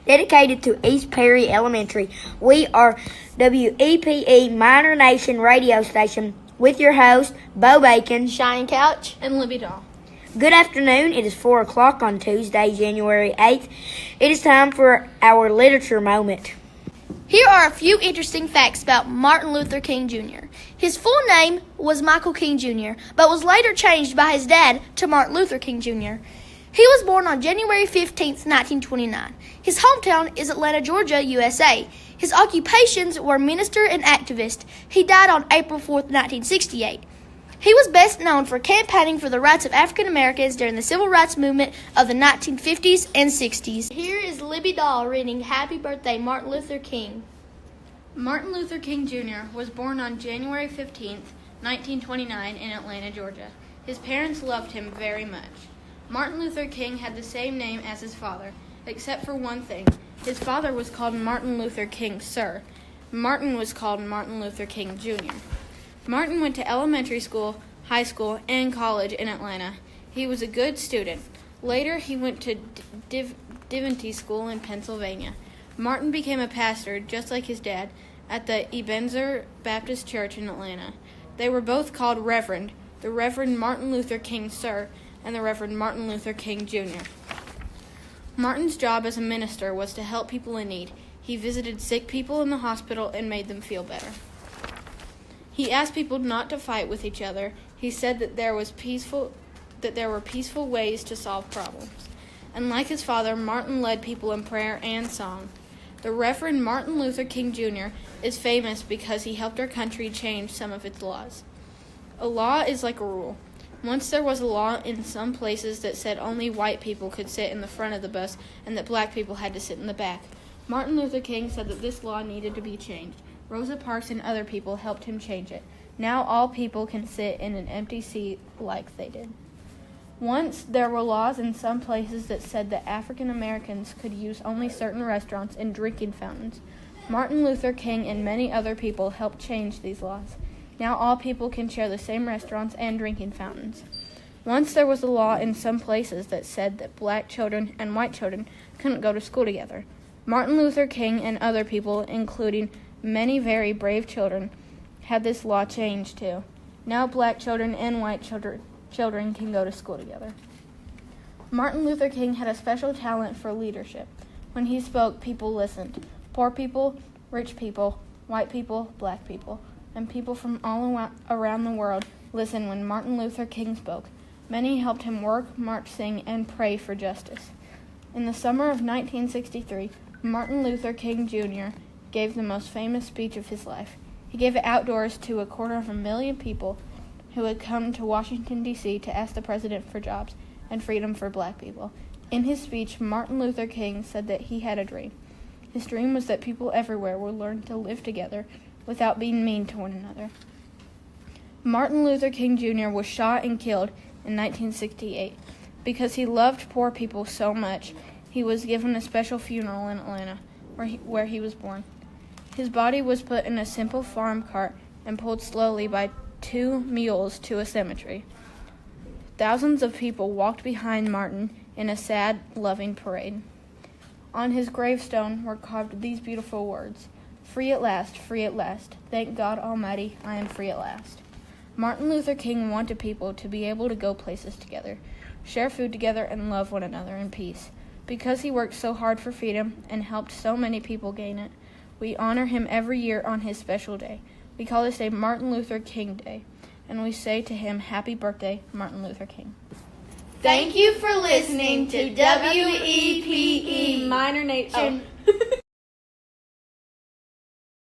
dedicated to East Perry Elementary. We are WEPE Minor Nation radio station with your hosts, Bo Bacon, Shine Couch, and Libby Doll. Good afternoon. It is 4 o'clock on Tuesday, January 8th. It is time for our literature moment. Here are a few interesting facts about Martin Luther King Jr. His full name was Michael King Jr., but was later changed by his dad to Martin Luther King Jr. He was born on January 15, 1929. His hometown is Atlanta, Georgia, USA. His occupations were minister and activist. He died on April 4, 1968. He was best known for campaigning for the rights of African Americans during the civil rights movement of the 1950s and 60s. Here is Libby Doll reading Happy Birthday, Martin Luther King. Martin Luther King Jr. was born on January 15, 1929 in Atlanta, Georgia. His parents loved him very much. Martin Luther King had the same name as his father, except for one thing. His father was called Martin Luther King Sr. Martin was called Martin Luther King Jr. Martin went to elementary school, high school, and college in Atlanta. He was a good student. Later, he went to divinity school in Pennsylvania. Martin became a pastor, just like his dad, at the Ebenezer Baptist Church in Atlanta. They were both called Reverend, the Reverend Martin Luther King Sr. and the Reverend Martin Luther King Jr. Martin's job as a minister was to help people in need. He visited sick people in the hospital and made them feel better. He asked people not to fight with each other. He said that there were peaceful ways to solve problems. And like his father, Martin led people in prayer and song. The Reverend Martin Luther King Jr. is famous because he helped our country change some of its laws. A law is like a rule. Once there was a law in some places that said only white people could sit in the front of the bus and that black people had to sit in the back. Martin Luther King said that this law needed to be changed. Rosa Parks and other people helped him change it. Now all people can sit in an empty seat like they did. Once there were laws in some places that said that African Americans could use only certain restaurants and drinking fountains. Martin Luther King and many other people helped change these laws. Now all people can share the same restaurants and drinking fountains. Once there was a law in some places that said that black children and white children couldn't go to school together. Martin Luther King and other people, including many very brave children, had this law changed too. Now black children and white children can go to school together. Martin Luther King had a special talent for leadership. When he spoke, people listened. Poor people, rich people, white people, black people, and people from all around the world listened when Martin Luther King spoke. Many helped him work, march, sing, and pray for justice. In the summer of 1963, Martin Luther King Jr. gave the most famous speech of his life. He gave it outdoors to 250,000 people who had come to Washington, D.C. to ask the president for jobs and freedom for black people. In his speech, Martin Luther King said that he had a dream. His dream was that people everywhere would learn to live together without being mean to one another. Martin Luther King Jr. was shot and killed in 1968. Because he loved poor people so much, he was given a special funeral in Atlanta, where he was born. His body was put in a simple farm cart and pulled slowly by 2 mules to a cemetery. Thousands of people walked behind Martin in a sad, loving parade. On his gravestone were carved these beautiful words, free at last, thank God Almighty, I am free at last." Martin Luther King wanted people to be able to go places together, share food together, and love one another in peace. Because he worked so hard for freedom and helped so many people gain it, we honor him every year on his special day. We call this day Martin Luther King Day, and we say to him, Happy Birthday, Martin Luther King. Thank you for listening to WEPE Minor Nation.